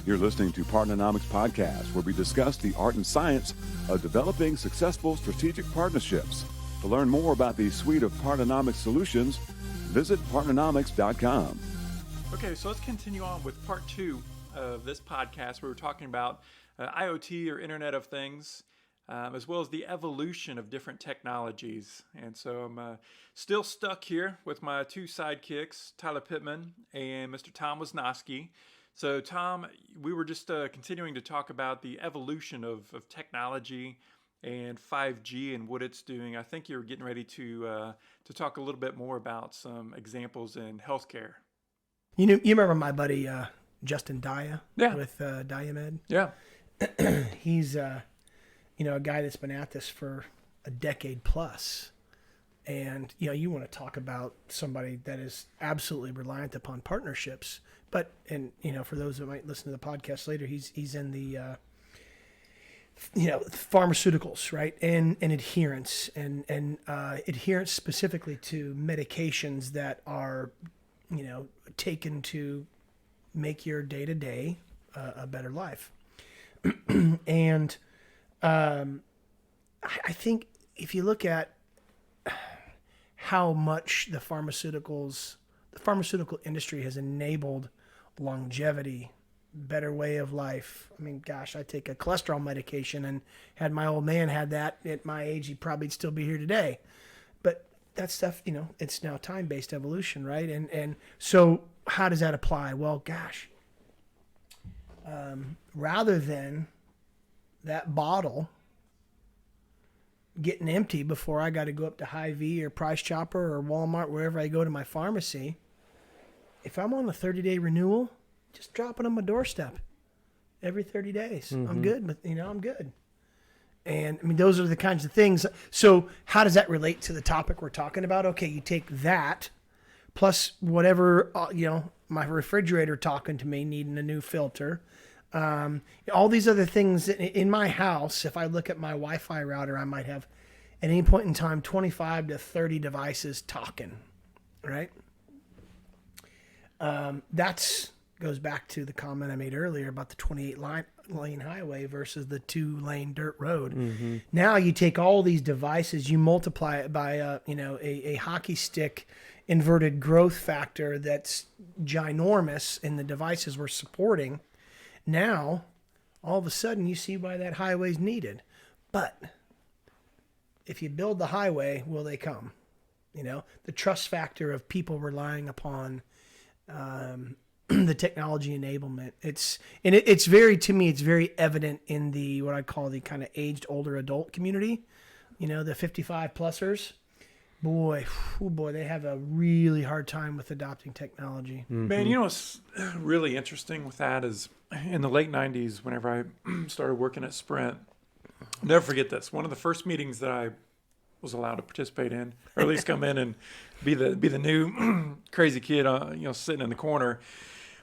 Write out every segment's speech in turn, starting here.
You're listening to Partnernomics Podcast, where we discuss the art and science of developing successful strategic partnerships. To learn more about the suite of Partnernomics solutions, visit partnernomics.com. Okay, so let's continue on with part two of this podcast. We were talking about IoT, or Internet of Things, as well as the evolution of different technologies. And so I'm still stuck here with my two sidekicks, Tyler Pittman and Mr. Tom Wisnasky. So Tom, we were just continuing to talk about the evolution of technology and 5G and what it's doing. I think you're getting ready to talk a little bit more about some examples in healthcare. You remember my buddy Justin Daya? Yeah. With Diamed? Yeah. He's a guy that's been at this for a decade plus. And you want to talk about somebody that is absolutely reliant upon partnerships. But for those that might listen to the podcast later, he's in the pharmaceuticals, right? And adherence and adherence specifically to medications that are taken to make your day-to-day a better life. And I think if you look at how much the pharmaceutical industry has enabled longevity, better way of life. I mean, gosh, I take a cholesterol medication, and had my old man had that at my age, he'd probably still be here today. But that stuff, it's now time-based evolution, right? And so how does that apply? Well, gosh, rather than that bottle getting empty before I got to go up to Hy-Vee or Price Chopper or Walmart, wherever I go to my pharmacy, if I'm on a 30-day renewal, just drop it on my doorstep every 30 days. Mm-hmm. I'm good. I'm good. And I mean, those are the kinds of things. So how does that relate to the topic we're talking about? Okay, you take that plus whatever, my refrigerator talking to me, needing a new filter. All these other things in my house. If I look at my Wi-Fi router, I might have at any point in time 25 to 30 devices talking, right? That's goes back to the comment I made earlier about the 28-lane highway versus the 2-lane dirt road. Mm-hmm. Now you take all these devices, you multiply it by a hockey stick inverted growth factor that's ginormous in the devices we're supporting. Now, all of a sudden, you see why that highway is needed. But if you build the highway, will they come? The trust factor of people relying upon the technology enablement. It's very evident in the what I call the kind of aged older adult community. The 55-plussers. Boy, they have a really hard time with adopting technology. Mm-hmm. Man, what's really interesting with that is in the late 90s, whenever I started working at Sprint, I'll never forget this. One of the first meetings that I was allowed to participate in, or at least come in and be the new crazy kid, sitting in the corner,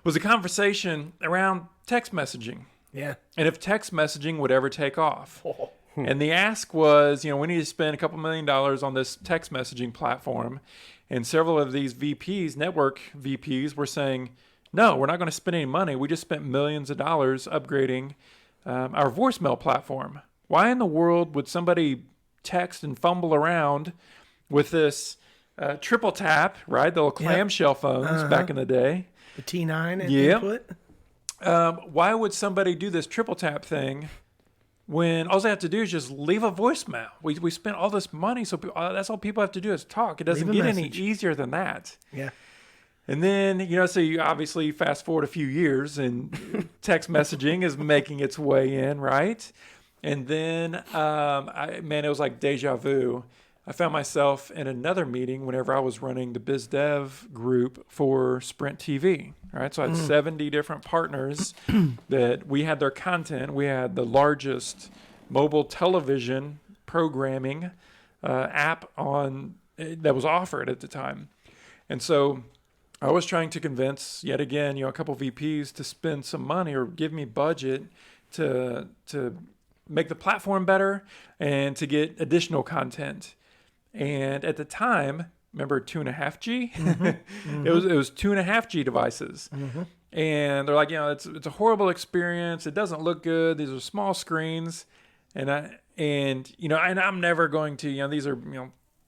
was a conversation around text messaging. Yeah. And if text messaging would ever take off. Oh. And the ask was, we need to spend $2 million on this text messaging platform. And several of these VPs, network VPs, were saying, no, we're not going to spend any money. We just spent millions of dollars upgrading our voicemail platform. Why in the world would somebody text and fumble around with this triple tap, right? The little clamshell phones back in the day. The T9 input. Why would somebody do this triple tap thing when all they have to do is just leave a voicemail? We spent all this money, so that's all people have to do is talk. It doesn't get any easier than that. Yeah. And then, so you obviously fast forward a few years and text messaging is making its way in, right? And then, it was like deja vu. I found myself in another meeting whenever I was running the biz dev group for Sprint TV. Right, so I had 70 different partners that we had their content. We had the largest mobile television programming app that was offered at the time. And so I was trying to convince, yet again, a couple VPs to spend some money or give me budget to make the platform better and to get additional content. And at the time, remember 2.5G? Mm-hmm. Mm-hmm. It was 2.5G devices. Mm-hmm. And they're like, it's a horrible experience. It doesn't look good. These are small screens. And I'm never going to, these are,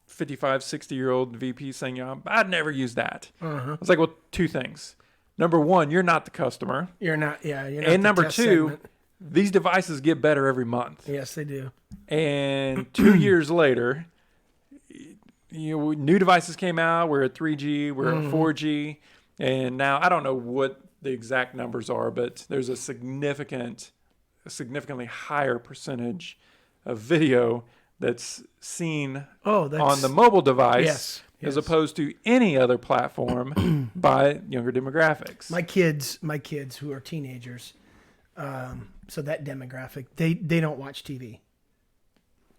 55, 60-year-old VPs saying, I'd never use that. I was like, well, two things. Number one, you're not the customer. You're not. You're not. And the number test two, segment. these devices get better every month. Yes, they do. And 2 years later, new devices came out. We're at 3G, we're at 4G, and now I don't know what the exact numbers are, but there's a significantly higher percentage of video that's seen on the mobile device as opposed to any other platform by younger demographics. My kids who are teenagers, so that demographic, they don't watch TV.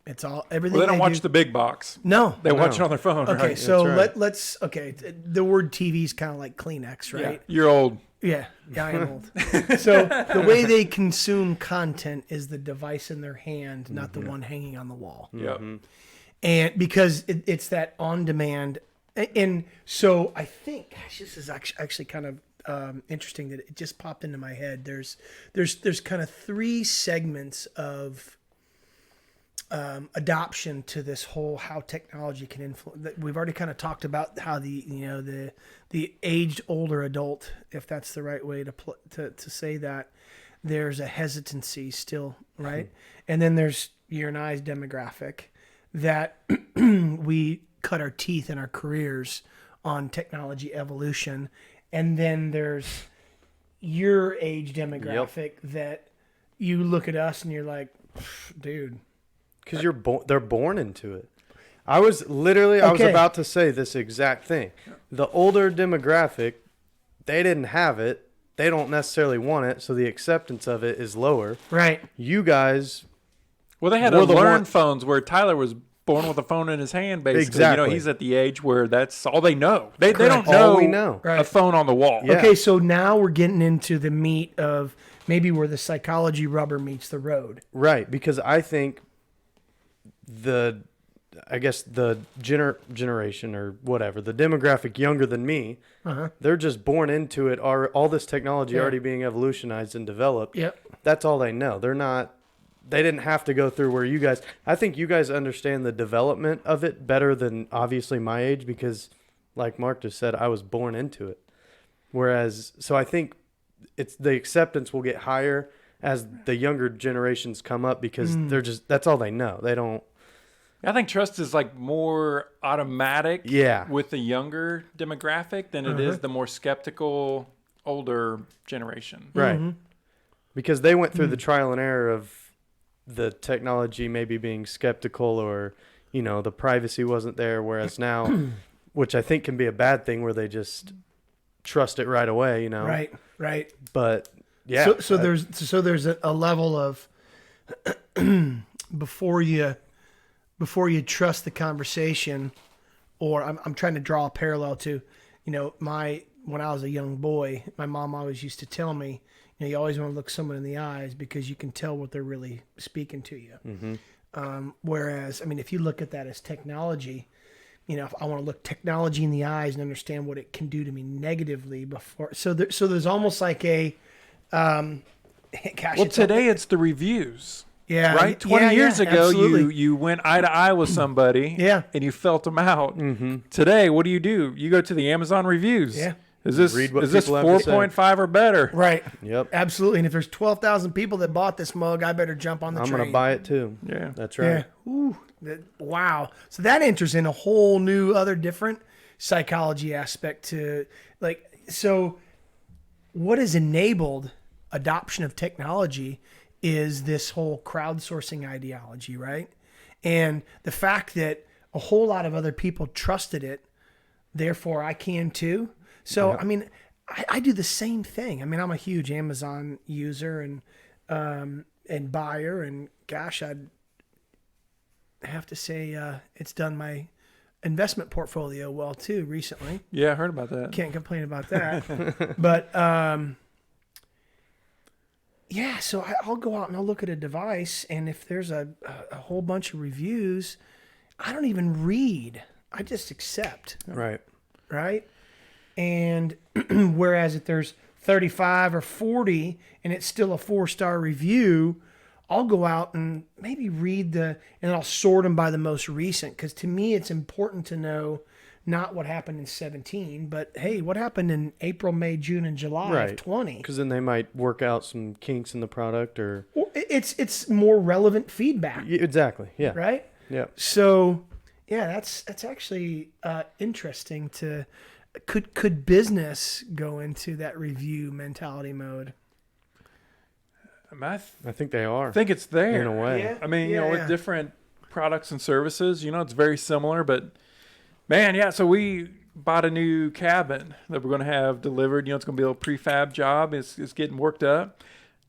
It's all everything. Well, they don't watch the big box. No, they watch it on their phone. Okay, right? so let's. Okay, the word TV is kind of like Kleenex, right? Yeah, you're old. Yeah, I am old. So the way they consume content is the device in their hand, not the one hanging on the wall. Yep. And because it's that on demand, and so I think this is actually kind of interesting that it just popped into my head. There's kind of three segments of adoption to this whole how technology can influence. We've already kind of talked about how the aged older adult, if that's the right way to say that, there's a hesitancy still, right? And then there's your and I's demographic that we cut our teeth in our careers on technology evolution, and then there's your age demographic that you look at us and you're like, dude. Because they're born into it. I was about to say this exact thing. The older demographic, they didn't have it. They don't necessarily want it, so the acceptance of it is lower. Right. You guys... Well, they had to learn phones where Tyler was born with a phone in his hand, basically. Exactly. He's at the age where that's all they know. They don't know, all we know. A phone on the wall. Yeah. Okay, so now we're getting into the meat of maybe where the psychology rubber meets the road. Right, because I think the generation or whatever, the demographic younger than me, they're just born into it. All this technology already being evolutionized and developed. Yep. That's all they know. They didn't have to go through where you guys, I think you guys understand the development of it better than obviously my age, because like Mark just said, I was born into it. So I think it's the acceptance will get higher as the younger generations come up, because that's all they know. They don't. I think trust is like more automatic with the younger demographic than it is the more skeptical older generation. Right. Because they went through the trial and error of the technology maybe being skeptical, or, the privacy wasn't there. Whereas now, which I think can be a bad thing, where they just trust it right away, Right. But yeah. So there's a level of before you trust the conversation, or I'm trying to draw a parallel to, when I was a young boy, my mom always used to tell me, you always want to look someone in the eyes because you can tell what they're really speaking to you. Whereas, if you look at that as technology, if I want to look technology in the eyes and understand what it can do to me negatively before. So there's almost like a, today it's the reviews. Yeah. Right? 20 years ago, absolutely. you went eye to eye with somebody and you felt them out. Today, what do? You go to the Amazon reviews. Yeah. Is this people have to say. 4.5 or better? Right. Yep. Absolutely. And if there's 12,000 people that bought this mug, I better jump on the train. I'm going to buy it too. Yeah. That's right. Yeah. Ooh, wow. So that enters in a whole new other different psychology aspect to so what has enabled adoption of technology is this whole crowdsourcing ideology, right? And the fact that a whole lot of other people trusted it, therefore I can too. So, I do the same thing. I'm a huge Amazon user and buyer, and gosh, I'd have to say it's done my investment portfolio well too recently. Yeah, I heard about that. Can't complain about that. But so I'll go out and I'll look at a device, and if there's a whole bunch of reviews, I don't even read. I just accept. Right. Right? And whereas if there's 35 or 40 and it's still a 4-star review, I'll go out and maybe read and I'll sort them by the most recent. Because to me, it's important to know not what happened in 17, but hey, what happened in April, May, June, and July of 20? Because then they might work out some kinks in the product, or it's more relevant feedback. Exactly. Yeah. Right. Yeah. So yeah, that's actually interesting. Could business go into that review mentality mode? I think they are. I think it's there in a way. Yeah. I mean, Yeah, with different products and services, it's very similar, but man, yeah. So we bought a new cabin that we're going to have delivered. It's going to be a little prefab job. It's getting worked up.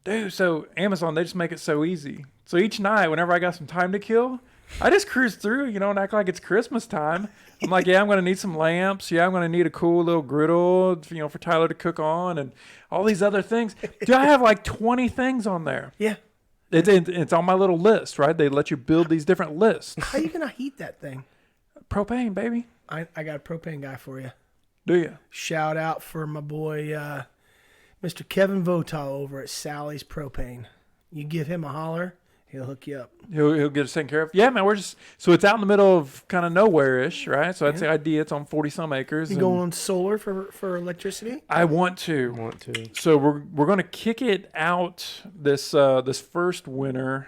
Dude, so Amazon, they just make it so easy. So each night, whenever I got some time to kill, I just cruise through, and act like it's Christmas time. I'm like, yeah, I'm going to need some lamps. Yeah, I'm going to need a cool little griddle, for Tyler to cook on and all these other things. Dude, I have like 20 things on there. Yeah. It's on my little list, right? They let you build these different lists. How are you going to heat that thing? Propane, baby. I got a propane guy for you. Do you? Shout out for my boy, Mr. Kevin Votaw over at Sally's Propane. You give him a holler, he'll hook you up. He'll get us taken care of. Yeah, man. So it's out in the middle of kind of nowhere-ish, right? So that's the idea. It's on 40-some acres. You going on solar for electricity? I want to. So we're going to kick it out this first winter,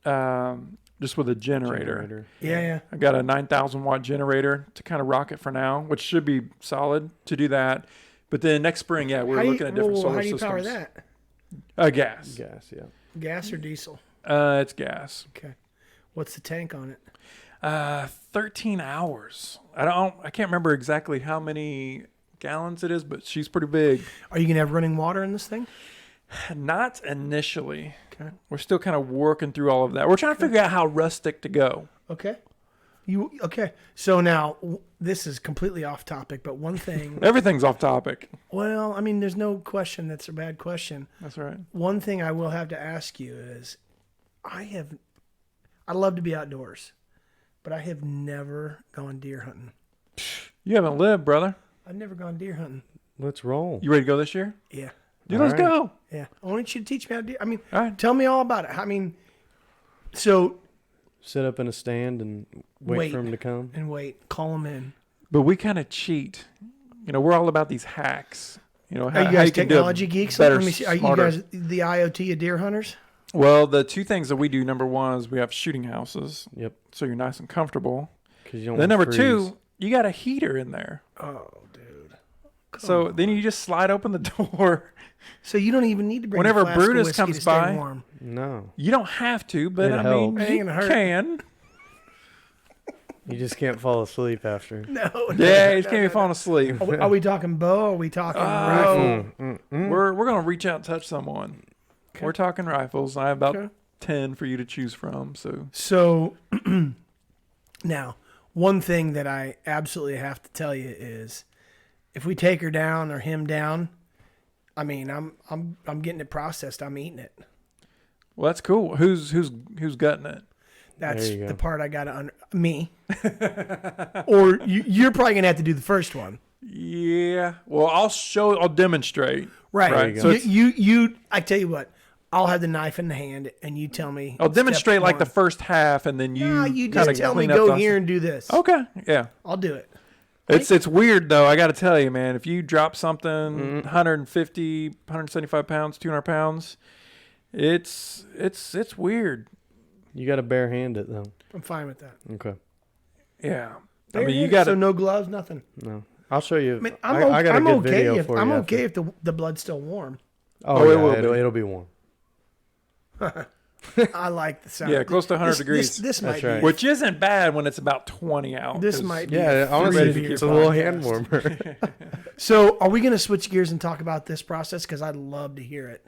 just with a generator. Yeah. I got a 9,000 watt generator to kind of rock it for now, which should be solid to do that. But then next spring, we're looking at different solar systems. How do you power that? Gas. Gas, yeah. Gas or diesel? It's gas. Okay. What's the tank on it? 13 hours. I can't remember exactly how many gallons it is, but she's pretty big. Are you gonna have running water in this thing? Not initially. Okay. We're still kind of working through all of that. We're trying to figure out how rustic to go. Okay. Okay. So now this is completely off topic, but one thing. Everything's off topic. Well, I mean, there's no question that's a bad question. That's right. One thing I will have to ask you is, I love to be outdoors, but I have never gone deer hunting. You haven't lived, brother. I've never gone deer hunting. Let's roll. You ready to go this year? Yeah. Dude, let's go. Yeah. I want you to teach me how to deer. I mean, All right. Tell me all about it. I mean, so. Sit up in a stand and wait for him to come. And wait. Call him in. But we kind of cheat. We're all about these hacks. How are you guys you can technology do geeks? better, Let me see. Are smarter. you guys the IOT of deer hunters? Well, the two things that we do, number one is we have shooting houses. Yep. So you're nice and comfortable. 'Cause you don't Then wanna number freeze. two, you got a heater in there. Oh, dude. So then you just slide open the door. So you don't even need to bring Whenever a flask of Brutus whiskey comes to stay by- warm. No. You don't have to, but It I helps. mean, It ain't you gonna hurt. can. You just can't fall asleep after. No. Yeah, you can't be falling asleep. Are we talking bow? Are we talking rifle? We're gonna reach out and touch someone. Okay. We're talking rifles. I have about Okay. 10 for you to choose from. So now, one thing that I absolutely have to tell you is, if we take her down or him down, I mean, I'm getting it processed. I'm eating it. Well, that's cool. Who's gutting it? That's There you go. the part I got to me. Or you're probably gonna have to do the first one. Yeah. Well, I'll demonstrate. Right. There you go. So So it's- you I tell you what, I'll have the knife in the hand and you tell me. I'll step demonstrate like the one. first half, and then No, you kinda just tell me clean up go the- here and do this. Okay. Yeah. I'll do it. It's weird though. I got to tell you, man. If you drop something 150, 175 pounds, 200 pounds, it's weird. You got to bare hand it though. I'm fine with that. Okay. Yeah. I There mean, it you is. got So to. no gloves, nothing. No. I'll show you. I mean, I got a I'm good okay video if for I'm you. okay if the blood's still warm. Oh, it yeah, will be. it'll be warm. I like the sound. Yeah, close to 100 degrees. This might That's be. right. Which isn't bad when it's about 20 out. This 'cause- might be. Yeah, honestly, ready to keep it's a little podcast. hand warmer. So, are we going to switch gears and talk about this process? Because I'd love to hear it.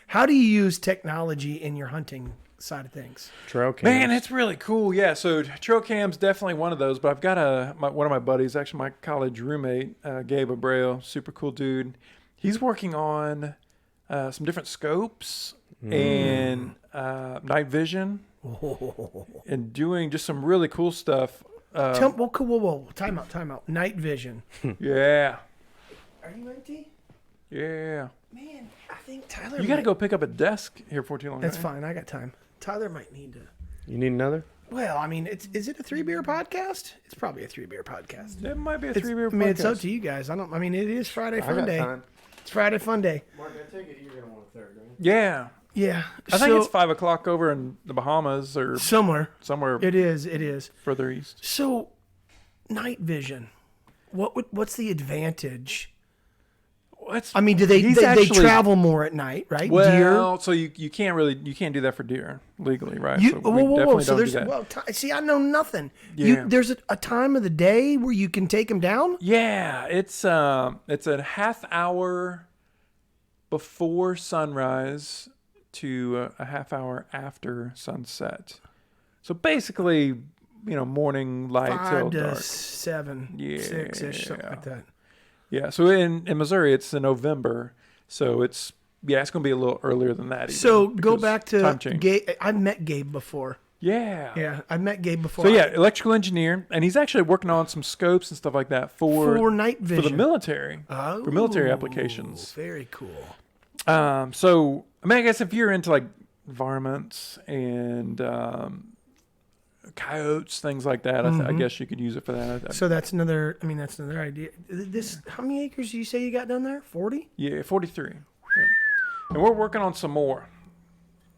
How do you use technology in your hunting side of things? Trail cams. Man, it's really cool. Yeah, so trail cam's definitely one of those. But I've got one of my buddies, actually my college roommate, Gabe Abreu, super cool dude. He's working on some different scopes and night vision and doing just some really cool stuff. Whoa. Time out. Night vision. Yeah. Are you empty? Yeah. Man, I think Tyler. You got to might- go pick up a desk here before too long. That's right? fine. I got time. Tyler might need to. You need another? Well, I mean, is it a 3-beer podcast? It's probably a 3-beer podcast. That might be a It's, 3-beer I mean, it's up podcast. to you guys. I mean, it is Friday I Fun got Day. time. It's Friday Fun Day. Mark, I take it you're gonna want a third, right? Yeah. Yeah. I think it's 5 o'clock over in the Bahamas or somewhere. somewhere It is. It is. further east. So, night vision. What's the advantage? I mean, do they travel more at night, right? Well, so you can't do that for deer legally, right? Deer. So we definitely don't do that. See, I know nothing. Yeah. There's a time of the day where you can take them down. Yeah, it's a half hour before sunrise to a half hour after sunset. So basically, morning light 5 till to dark. 7, 6-ish, something like that. Yeah. So in Missouri, it's in November. So it's going to be a little earlier than that. Even, So go because back to time change. Gabe. I've met Gabe before. Yeah. Yeah, I've met Gabe before. So yeah, electrical engineer, and he's actually working on some scopes and stuff like that for night vision for the military, for military Oh, applications. Very cool. So I mean, I guess if you're into like varmints and coyotes, things like that, I guess you could use it for that. So that's another. I mean, that's another idea. This. How many acres do you say you got down there? 40. Yeah, 43. Yeah. And we're working on some more.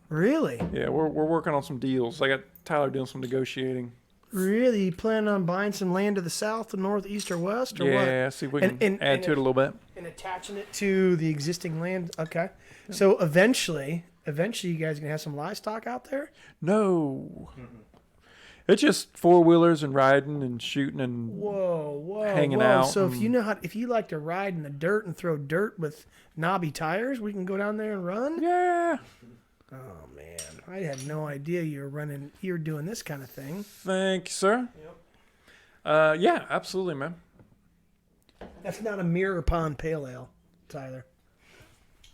Really? Yeah, we're working on some deals. I got Tyler doing some negotiating. Really? You plan on buying some land to the south, the north, east, or west, or what? Yeah, see if we can add to it a little bit. And attaching it to the existing land. Okay. Yeah. So eventually, you guys gonna have some livestock out there? No. It's just 4-wheelers and riding and shooting and hanging out. So if you like to ride in the dirt and throw dirt with knobby tires, we can go down there and run. Yeah. Oh man, I had no idea you were doing this kind of thing. Thank you, sir. Yep. Yeah, absolutely, man. That's not a Mirror Pond Pale Ale, Tyler.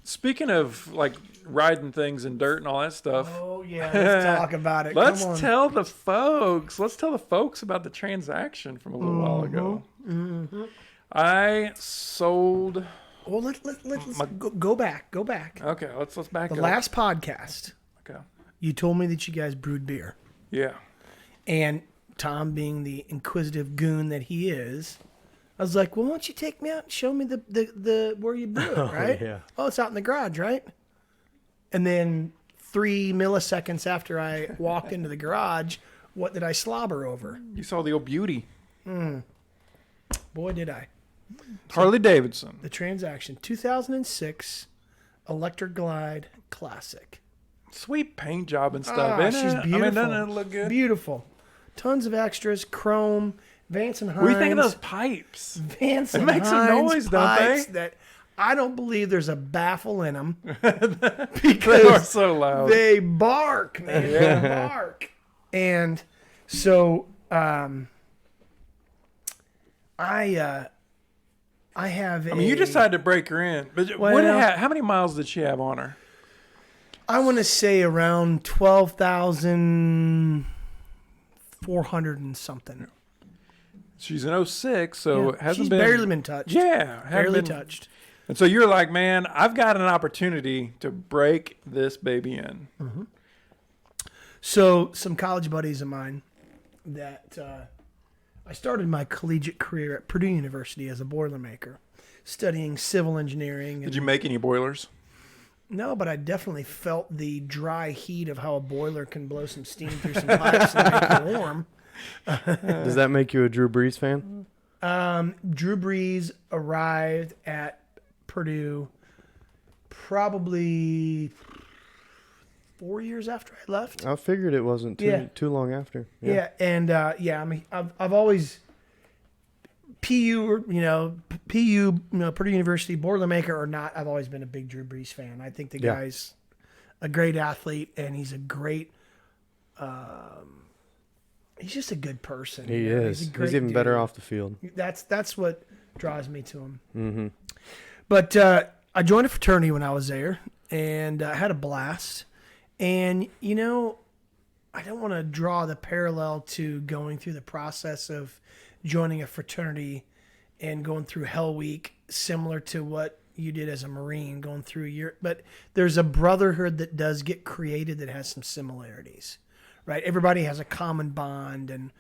Speaking of like riding things in dirt and all that stuff. Oh yeah, let's talk about it. Let's tell the folks about the transaction from a little while ago. Mm-hmm. I sold. Well, let's go back. Okay, let's back up. The last podcast. Okay. You told me that you guys brewed beer. Yeah. And Tom, being the inquisitive goon that he is, I was like, well, why don't you take me out and show me the where you brew it, right? Yeah. Oh, it's out in the garage, right? And then 3 milliseconds after I walked into the garage, what did I slobber over? You saw the old beauty. Boy, did I. Harley Davidson. The transaction, 2006 Electric Glide Classic. Sweet paint job and stuff. She's beautiful. I mean, doesn't it look good? Beautiful. Tons of extras, chrome, Vance and Hines. What do you think of those pipes? Vance and It makes Hines a noise, don't pipes they? that I don't believe there's a baffle in them. They are so loud. They bark, man. They bark. And so I have I mean, you decided to break her in. But how many miles did she have on her? I want to say around 12,400 and something. She's an 06, so it hasn't she's been... barely been touched. Yeah. Barely touched. And so you're like, man, I've got an opportunity to break this baby in. Mm-hmm. So some college buddies of mine that I started my collegiate career at Purdue University as a Boilermaker, studying civil engineering. Did you make any boilers? No, but I definitely felt the dry heat of how a boiler can blow some steam through some pipes and make it warm. Does that make you a Drew Brees fan? Drew Brees arrived at Purdue probably 4 years after I left. I figured it wasn't too long after. Yeah, and I mean, I've always Purdue University, Boilermaker or not, I've always been a big Drew Brees fan. I think the guy's a great athlete, and he's a great. He's just a good person. He is. He's even better off the field. That's what draws me to him. Mm-hmm. But I joined a fraternity when I was there, and I had a blast. And I don't want to draw the parallel to going through the process of joining a fraternity and going through Hell Week, similar to what you did as a Marine going through your, but there's a brotherhood that does get created that has some similarities, right? Everybody has a common bond, and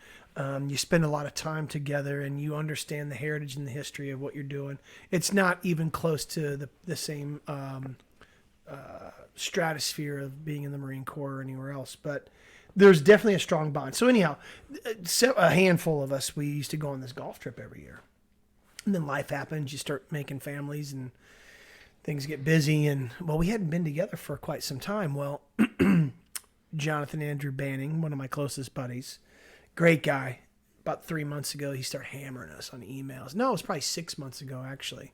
you spend a lot of time together, and you understand the heritage and the history of what you're doing. It's not even close to the same stratosphere of being in the Marine Corps or anywhere else, but there's definitely a strong bond. So anyhow, a handful of us, we used to go on this golf trip every year. And then life happens, you start making families and things get busy. And, well, we hadn't been together for quite some time. Well, Jonathan Andrew Banning, one of my closest buddies, great guy. About 3 months ago, he started hammering us on emails. No, it was probably 6 months ago, actually,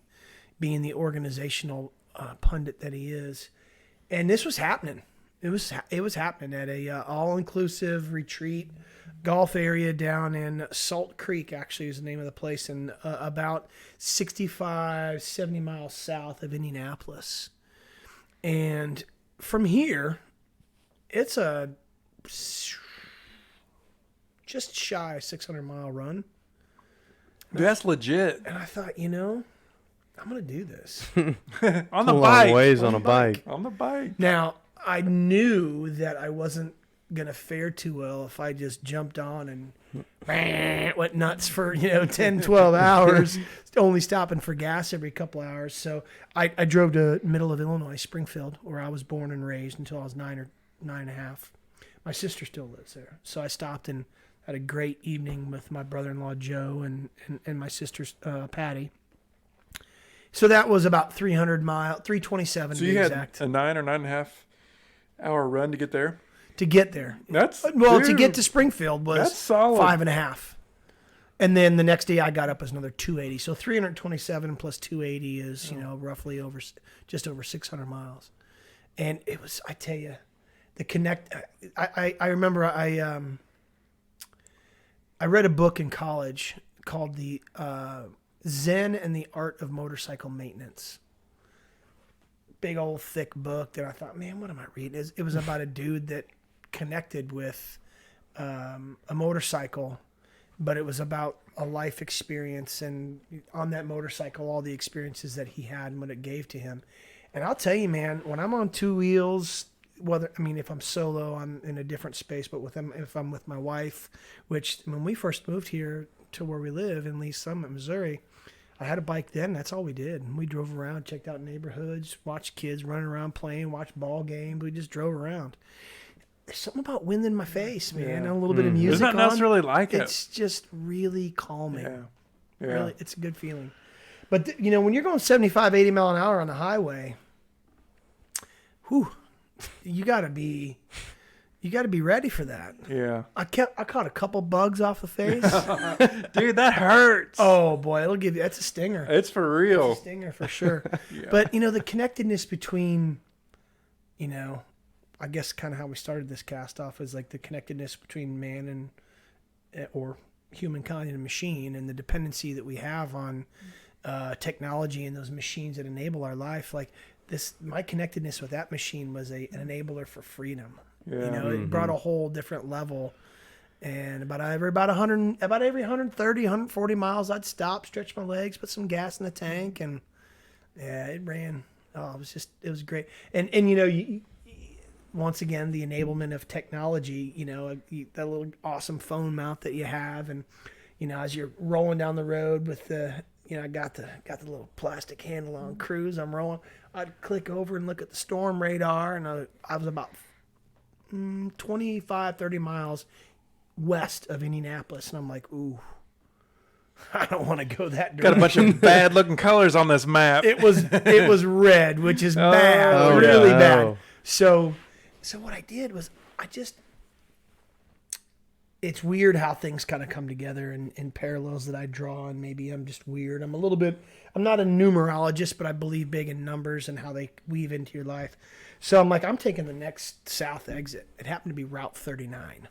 being the organizational pundit that he is. And this was happening. It was happening at a all-inclusive retreat golf area down in Salt Creek, actually is the name of the place, and about 65, 70 miles south of Indianapolis. And from here, it's a just shy of 600-mile run. That's legit. And I thought, I'm going to do this. On the a long bike. ways on a bike. On the bike. Now, I knew that I wasn't going to fare too well if I just jumped on and went nuts for, 10, 12 hours, only stopping for gas every couple hours. So I drove to middle of Illinois, Springfield, where I was born and raised until I was 9 or 9.5. My sister still lives there. So I stopped and had a great evening with my brother-in-law, Joe, and my sister, Patty. So that was about 327 So to you be had exact. a 9 or 9.5 hour run to get there? To get there. Dude, to get to Springfield was that's solid. 5.5. And then the next day I got up as another 280. So 327 plus 280 is, roughly just over 600 miles. And it was, I tell you, I remember I read a book in college called the Zen and the Art of Motorcycle Maintenance. Big old thick book that I thought, man, what am I reading? It was about a dude that connected with a motorcycle, but it was about a life experience, and on that motorcycle, all the experiences that he had and what it gave to him. And I'll tell you, man, when I'm on two wheels, if I'm solo, I'm in a different space, but if I'm with my wife, which when we first moved here to where we live in Lee Summit, Missouri, I had a bike then. That's all we did. And we drove around, checked out neighborhoods, watched kids running around playing, watched ball games. We just drove around. There's something about wind in my face, man. And a little bit of music. There's not necessarily like it. It's just really calming. Yeah. Really, it's a good feeling. But, when you're going 75, 80 mile an hour on the highway, you got to be ready for that. Yeah. I caught a couple bugs off the face. Dude, that hurts. Oh boy, that's a stinger. It's for real. It's a stinger for sure. Yeah. But the connectedness between, I guess kind of how we started this cast off is like the connectedness between man or humankind and a machine, and the dependency that we have on technology and those machines that enable our life. Like my connectedness with that machine was an enabler for freedom. Yeah. It brought a whole different level. And about every 130, 140 miles, I'd stop, stretch my legs, put some gas in the tank, and it ran. Oh, it was great. And once again, the enablement of technology, that little awesome phone mount that you have, and as you're rolling down the road with the, I got the little plastic handle on cruise, I'm rolling. I'd click over and look at the storm radar, and I was about 25, 30 miles west of Indianapolis, and I'm like, ooh, I don't want to go that direction. Got a bunch of bad looking colors on this map. It was red, which is bad, really bad. So what I did was it's weird how things kind of come together in parallels that I draw, and maybe I'm just weird. I'm not a numerologist, but I believe big in numbers and how they weave into your life. So I'm like, I'm taking the next south exit. It happened to be Route 39.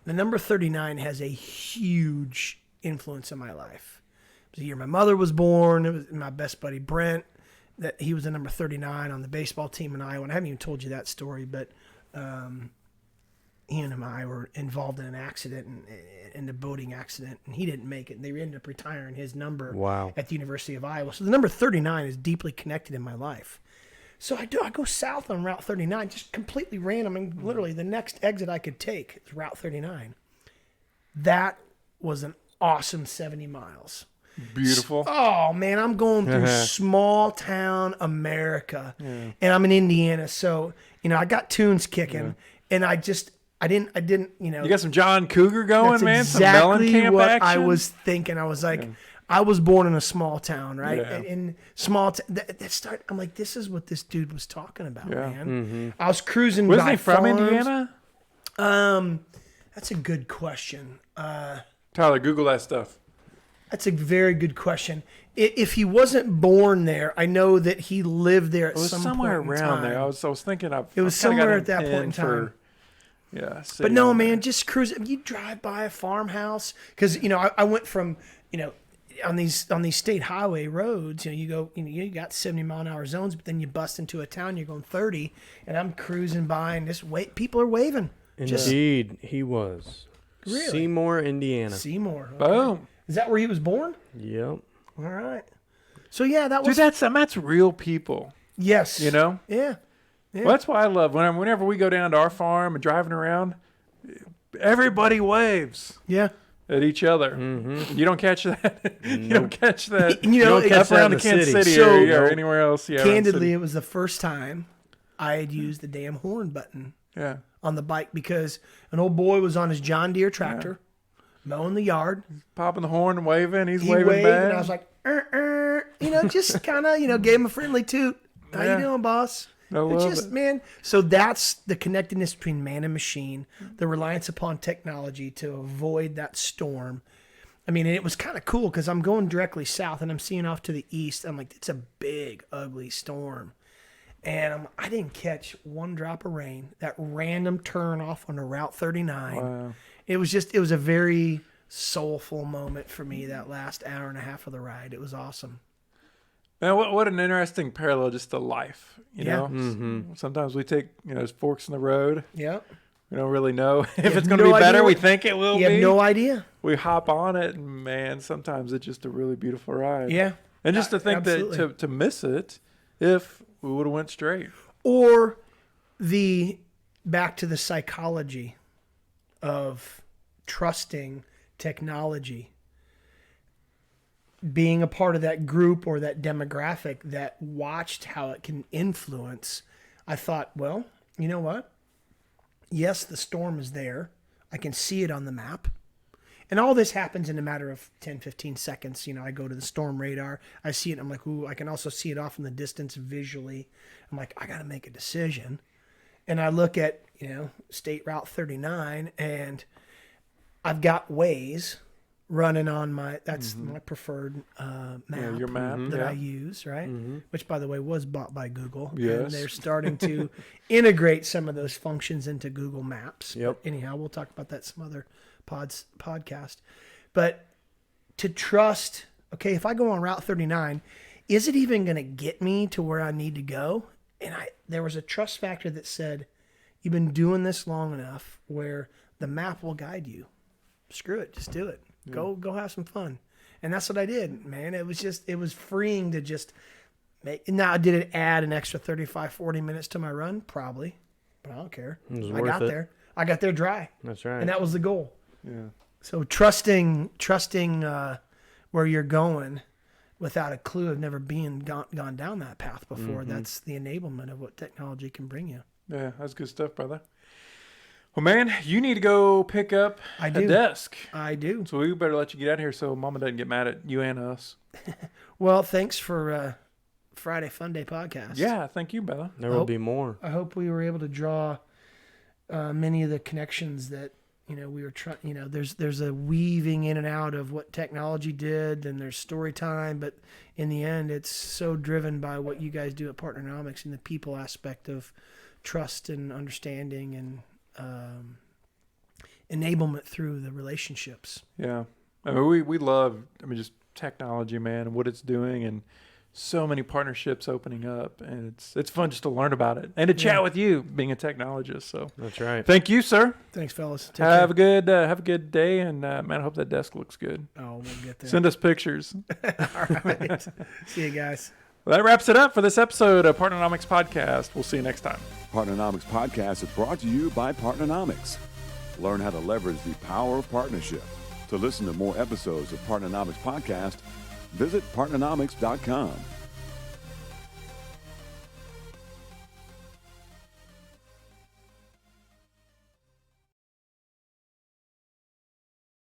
The number 39 has a huge influence in my life. It was the year my mother was born. It was my best buddy, Brent, that he was the number 39 on the baseball team in Iowa. And I haven't even told you that story, but he and I were involved in an accident, in a boating accident, and he didn't make it. And they ended up retiring his number Wow. at the University of Iowa. So the number 39 is deeply connected in my life. So I go south on Route 39, just completely random, and literally the next exit I could take is Route 39. That was an awesome 70 miles. Beautiful. Oh man, I'm going through small town America, and I'm in Indiana, so I got tunes kicking, and I didn't, You got some John Cougar going, that's man. exactly Some Mellencamp what action. I was thinking. I was like, I was born in a small town, right? Yeah. In small I'm like, this is what this dude was talking about, Yeah. man. I was cruising. Wasn't by he from farms. Indiana? That's a good question. Tyler, Google that stuff. That's a very good question. If he wasn't born there, I know that he lived there at It was some somewhere point in around time. there. I was thinking It was somewhere at that point in time. City But no, on there. man, just cruising. You drive by a farmhouse because I went from on these state highway roads. You go, you got 70-mile-an-hour zones, but then you bust into a town, you're going 30, and I'm cruising by, and people are waving. Indeed, he was. Really? Seymour, Indiana. Seymour. Okay. Boom. Is that where he was born? Yep. All right. So yeah, that Dude, was that's real people. yes. You know? Yeah. Well, that's why I love whenever we go down to our farm and driving around, everybody waves Yeah. at each other. Mm-hmm. You don't catch that. You don't catch that. You know, don't catch that around in the the Kansas city. City So- area or anywhere else. Yeah, around the Candidly, city. it was the first time I had used the damn horn button Yeah. on the bike because an old boy was on his John Deere tractor mowing the yard. Popping the horn and waving. He's He waving waved, back. and I was like, just kind of, gave him a friendly toot. How Yeah. you doing, boss? I It's love just, it. man. So that's the connectedness between man and machine, the reliance upon technology to avoid that storm. I mean, and it was kind of cool because I'm going directly south and I'm seeing off to the east. I'm like, it's a big, ugly storm. And I didn't catch one drop of rain. That random turn off on the Route 39. Wow. It was a very soulful moment for me, that last hour and a half of the ride. It was awesome. Man, what an interesting parallel just to life. You Yeah. know, Mm-hmm. sometimes we take there's forks in the road. Yeah. We don't really know if have it's going to no be better. idea We what- think it will You be. have no idea. We hop on it, and man, sometimes it's just a really beautiful ride. Yeah. And just to think Absolutely. that to miss it, if we would have went straight. Or back to the psychology of trusting technology, being a part of that group or that demographic that watched how it can influence. I thought, well, you know what? Yes, the storm is there. I can see it on the map. And all this happens in a matter of 10, 15 seconds. I go to the storm radar. I see it. I'm like, ooh, I can also see it off in the distance visually. I'm like, I got to make a decision. And I look at, State Route 39, and I've got Waze running on my preferred map, your map, that yeah. I use, right? Which, by the way, was bought by Google. Yes. And they're starting to integrate some of those functions into Google Maps. Yep. But anyhow, we'll talk about that some other podcast. But to trust, okay, if I go on Route 39, is it even going to get me to where I need to go? And there was a trust factor that said, you've been doing this long enough where the map will guide you. Screw it. Just do it. Go have some fun. And that's what I did, man. It was freeing to just make. Now, did it add an extra 35, 40 minutes to my run? Probably. But I don't care. was I worth got it. there. I got there dry. That's right. And that was the goal. Yeah. So trusting where you're going without a clue of never gone down that path before. That's the enablement of what technology can bring you. Yeah, that's good stuff, brother. Well, man, you need to go pick up I a do. desk. I do. So we better let you get out of here so Mama doesn't get mad at you and us. Well, thanks for Friday Fun Day podcast. Yeah, thank you, brother. There will be more. I hope we were able to draw many of the connections that we were trying. There's a weaving in and out of what technology did, and there's story time, but in the end, it's so driven by what you guys do at Partnernomics and the people aspect of trust and understanding and enablement through the relationships. Yeah. I mean, we love, just technology, man, and what it's doing. And so many partnerships opening up, and it's fun just to learn about it and to chat with you, being a technologist. So That's right. thank you, sir. Thanks, fellas. Take Have care. a good day, and man, I hope that desk looks good. Oh, we'll get there. Send us pictures. All right. See you guys. Well, that wraps it up for this episode of Partnernomics Podcast. We'll see you next time. Partnernomics Podcast is brought to you by Partnernomics. Learn how to leverage the power of partnership. To listen to more episodes of Partnernomics Podcast, visit partnernomics.com.